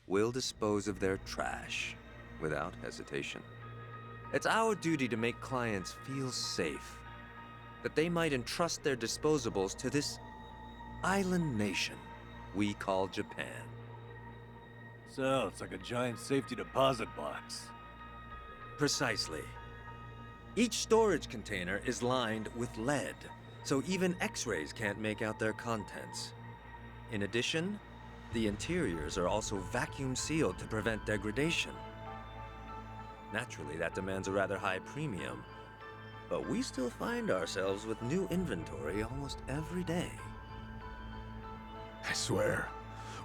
will dispose of their trash without hesitation. It's our duty to make clients feel safe, that they might entrust their disposables to this island nation we call Japan. So, it's like a giant safety deposit box. Precisely. Each storage container is lined with lead, so even X-rays can't make out their contents. In addition, the interiors are also vacuum sealed to prevent degradation. Naturally, that demands a rather high premium, but we still find ourselves with new inventory almost every day. I swear.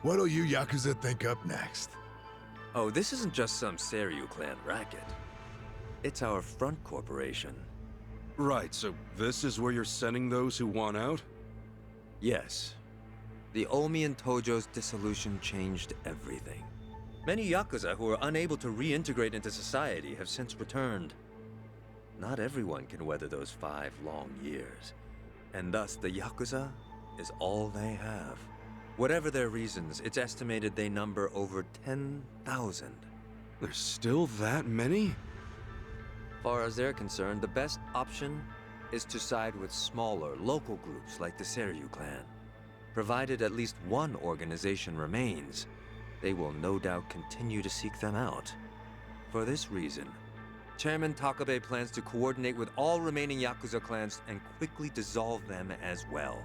What'll you Yakuza think up next? Oh, this isn't just some Seiryu clan racket. It's our front corporation. Right, so this is where you're sending those who want out? Yes. The Omi and Tojo's dissolution changed everything. Many Yakuza who were unable to reintegrate into society have since returned. Not everyone can weather those 5 long years, and thus the Yakuza is all they have. Whatever their reasons, it's estimated they number over 10,000. There's still that many? Far as they're concerned, the best option is to side with smaller, local groups like the Seiryu clan. Provided at least one organization remains, they will no doubt continue to seek them out. For this reason, Chairman Takabe plans to coordinate with all remaining Yakuza clans and quickly dissolve them as well.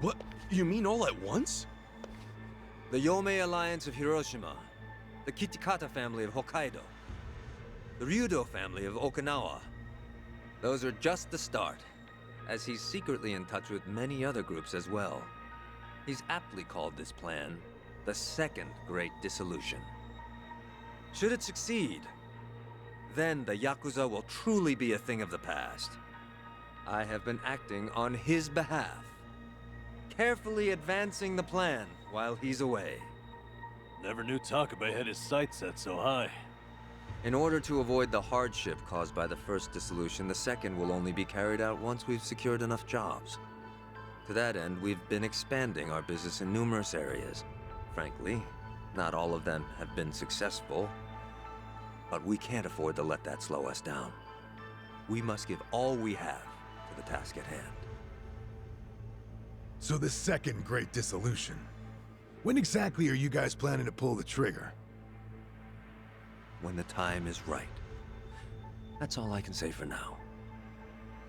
What? You mean all at once? The Yomei Alliance of Hiroshima, the Kitakata family of Hokkaido, the Ryudo family of Okinawa. Those are just the start, as he's secretly in touch with many other groups as well. He's aptly called this plan the Second Great Dissolution. Should it succeed, then the Yakuza will truly be a thing of the past. I have been acting on his behalf, carefully advancing the plan while he's away. Never knew Takabe had his sights set so high. In order to avoid the hardship caused by the first dissolution, the second will only be carried out once we've secured enough jobs. To that end, we've been expanding our business in numerous areas. Frankly, not all of them have been successful, but we can't afford to let that slow us down. We must give all we have to the task at hand. So the Second Great Dissolution. When exactly are you guys planning to pull the trigger? When the time is right. That's all I can say for now.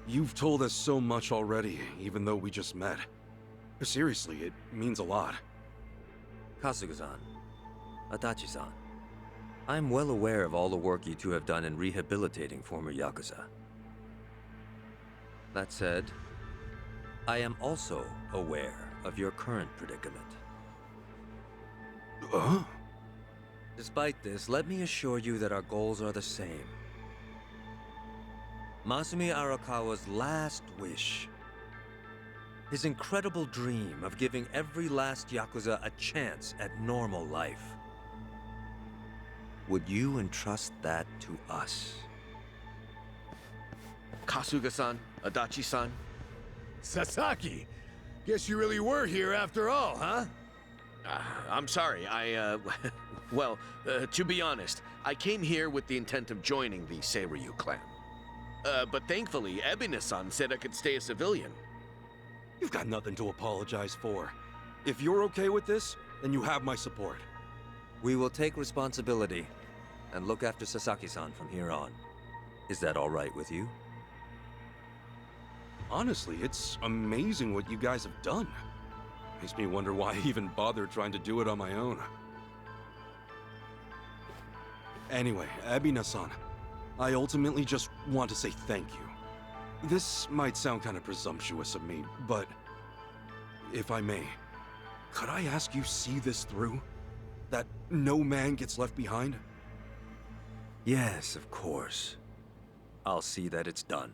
You've told us so much already, even though we just met. Seriously, it means a lot. Kasuga-san, Adachi-san, I'm well aware of all the work you two have done in rehabilitating former Yakuza. That said, I am also aware of your current predicament. Despite this, let me assure you that our goals are the same. Masumi Arakawa's last wish, his incredible dream of giving every last Yakuza a chance at normal life. Would you entrust that to us? Kasuga-san, Adachi-san. Sasaki! Guess you really were here after all, huh? I'm sorry, well, to be honest, I came here with the intent of joining the Seiryu clan. But thankfully, Ebina-san said I could stay a civilian. You've got nothing to apologize for. If you're okay with this, then you have my support. We will take responsibility and look after Sasaki-san from here on. Is that all right with you? Honestly, it's amazing what you guys have done. Makes me wonder why I even bothered trying to do it on my own. Anyway, Ebina-san, I ultimately just want to say thank you. This might sound kind of presumptuous of me, but if I may, could I ask you see this through? That no man gets left behind? Yes, of course. I'll see that it's done.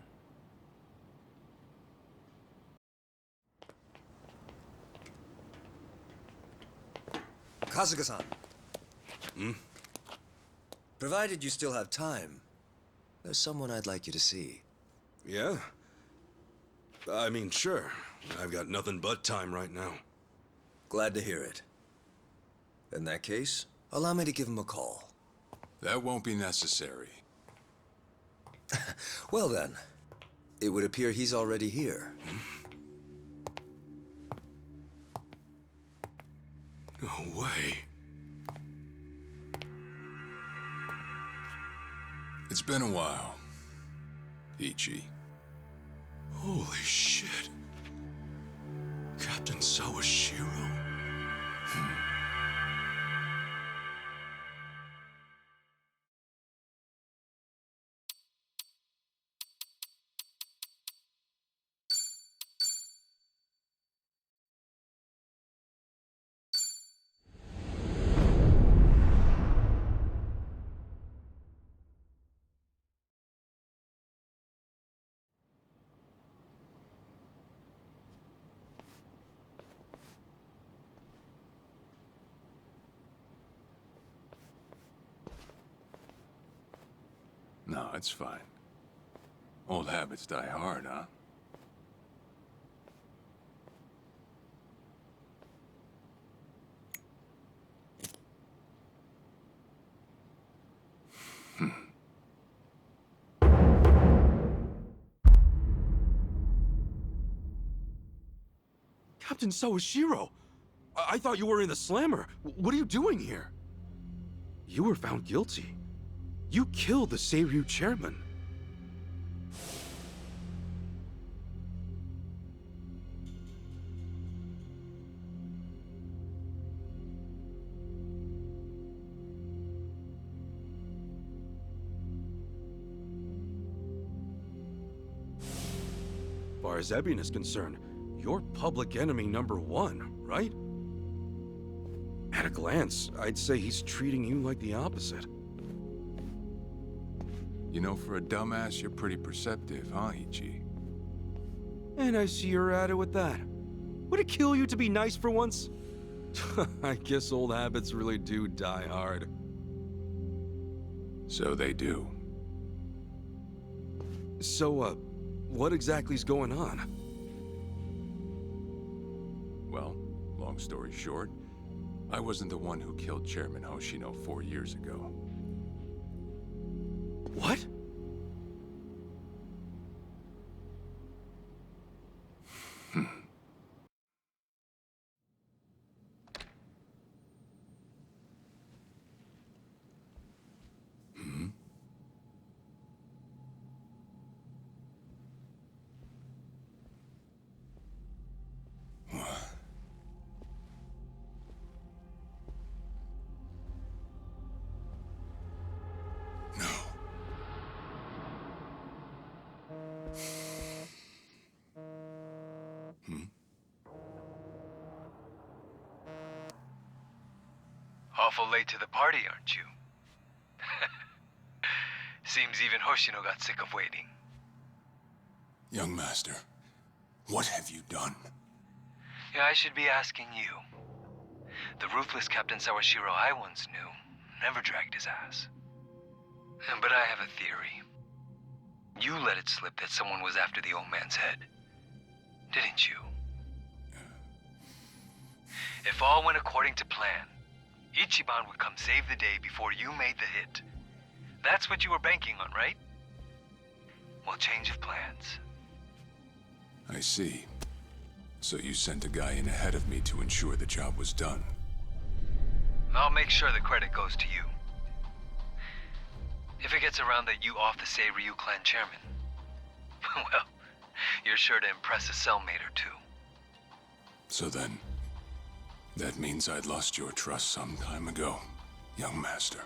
Kasuga-san. Provided you still have time, there's someone I'd like you to see. Yeah? I mean, sure. I've got nothing but time right now. Glad to hear it. In that case, allow me to give him a call. That won't be necessary. Well then, it would appear he's already here. No way. It's been a while, Ichi. Holy shit. Captain Sawashiro? No, it's fine. Old habits die hard, huh? Captain Sawashiro! I thought you were in the slammer. What are you doing here? You were found guilty. You killed the Seiryu chairman. As far as Ebion is concerned, you're public enemy #1, right? At a glance, I'd say he's treating you like the opposite. You know, for a dumbass, you're pretty perceptive, huh, Ichi? And I see you're at it with that. Would it kill you to be nice for once? I guess old habits really do die hard. So they do. So, what exactly's going on? Well, long story short, I wasn't the one who killed Chairman Hoshino 4 years ago. What? Awful late to the party, aren't you? Seems even Hoshino got sick of waiting. Young master, what have you done? Yeah, I should be asking you. The ruthless Captain Sawashiro I once knew never dragged his ass. But I have a theory. You let it slip that someone was after the old man's head, didn't you? If all went according to plan, Ichiban would come save the day before you made the hit. That's what you were banking on, right? Well, change of plans. I see. So you sent a guy in ahead of me to ensure the job was done. I'll make sure the credit goes to you. If it gets around that you off the Seiryu clan chairman, well, you're sure to impress a cellmate or two. So then, that means I'd lost your trust some time ago, young master.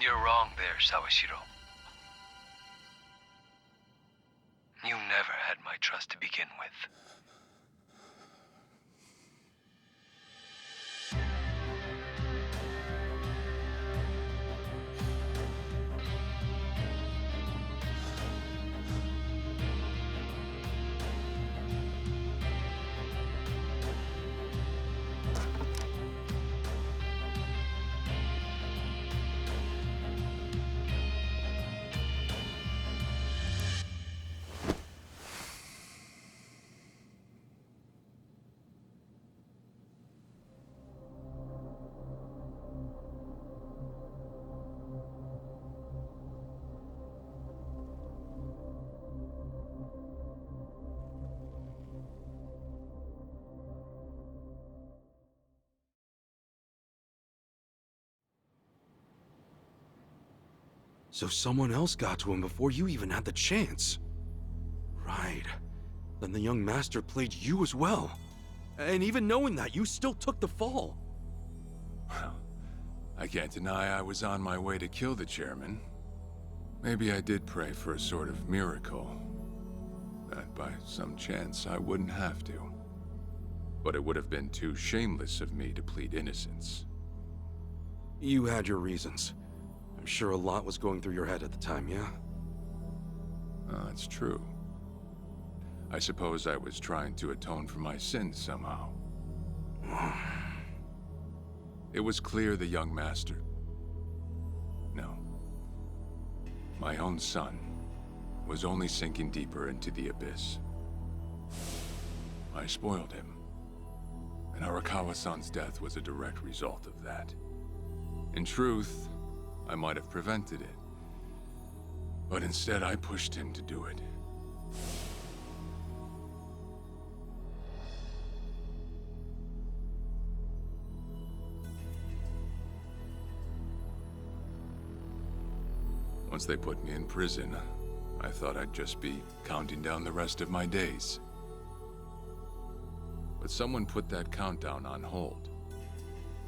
You're wrong there, Sawashiro. You never had my trust to begin with. So someone else got to him before you even had the chance. Right. Then the young master played you as well. And even knowing that, you still took the fall. Well, I can't deny I was on my way to kill the chairman. Maybe I did pray for a sort of miracle. That by some chance I wouldn't have to. But it would have been too shameless of me to plead innocence. You had your reasons. I'm sure a lot was going through your head at the time, yeah? That's true. I suppose I was trying to atone for my sins somehow. It was clear the young master... No. My own son was only sinking deeper into the abyss. I spoiled him. And Arakawa-san's death was a direct result of that. In truth, I might have prevented it. But instead, I pushed him to do it. Once they put me in prison, I thought I'd just be counting down the rest of my days. But someone put that countdown on hold.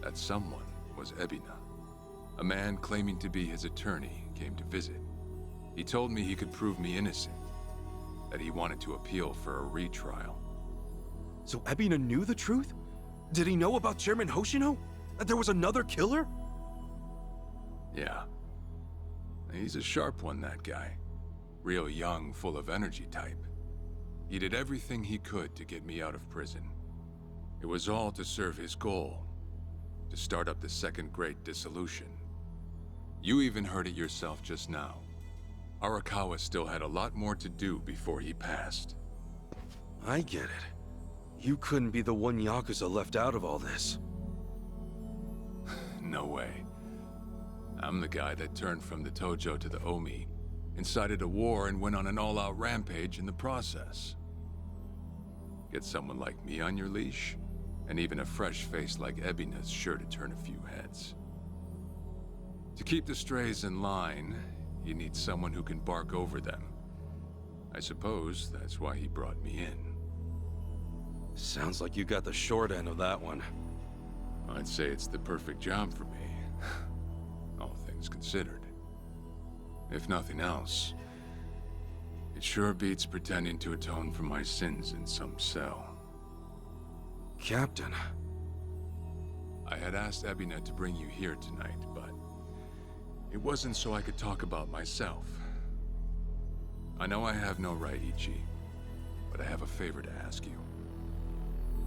That someone was Ebina. A man claiming to be his attorney came to visit. He told me he could prove me innocent, that he wanted to appeal for a retrial. So Ebina knew the truth? Did he know about Chairman Hoshino? That there was another killer? Yeah. He's a sharp one, that guy. Real young, full of energy type. He did everything he could to get me out of prison. It was all to serve his goal, to start up the Second Great Dissolution. You even heard it yourself just now. Arakawa still had a lot more to do before he passed. I get it. You couldn't be the one Yakuza left out of all this. No way. I'm the guy that turned from the Tojo to the Omi, incited a war and went on an all-out rampage in the process. Get someone like me on your leash, and even a fresh face like Ebina's sure to turn a few heads. To keep the strays in line, you need someone who can bark over them. I suppose that's why he brought me in. Sounds like you got the short end of that one. I'd say it's the perfect job for me. All things considered. If nothing else, it sure beats pretending to atone for my sins in some cell. Captain. I had asked Ebina to bring you here tonight, but it wasn't so I could talk about myself. I know I have no right, Ichi, but I have a favor to ask you.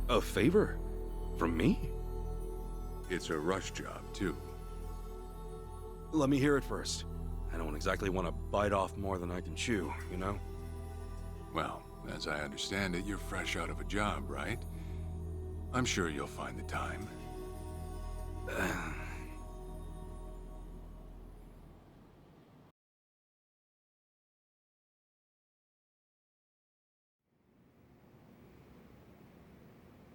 A favor? From me? It's a rush job, too. Let me hear it first. I don't exactly want to bite off more than I can chew, you know? Well, as I understand it, you're fresh out of a job, right? I'm sure you'll find the time.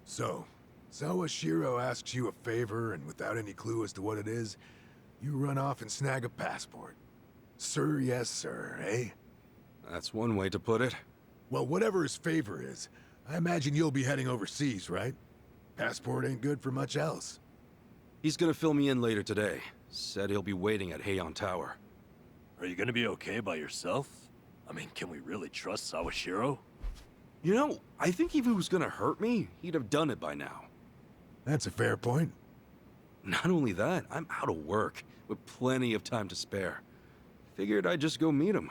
So, Sawashiro asks you a favor, and without any clue as to what it is, you run off and snag a passport. Sir, yes, sir, eh? That's one way to put it. Well, whatever his favor is, I imagine you'll be heading overseas, right? Passport ain't good for much else. He's gonna fill me in later today. Said he'll be waiting at Heian Tower. Are you gonna be okay by yourself? I mean, can we really trust Sawashiro? You know, I think if he was gonna hurt me, he'd have done it by now. That's a fair point. Not only that, I'm out of work, with plenty of time to spare. Figured I'd just go meet him.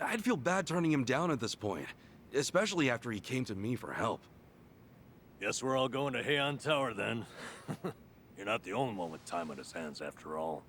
I'd feel bad turning him down at this point, especially after he came to me for help. Guess we're all going to Heian Tower then. You're not the only one with time on his hands after all.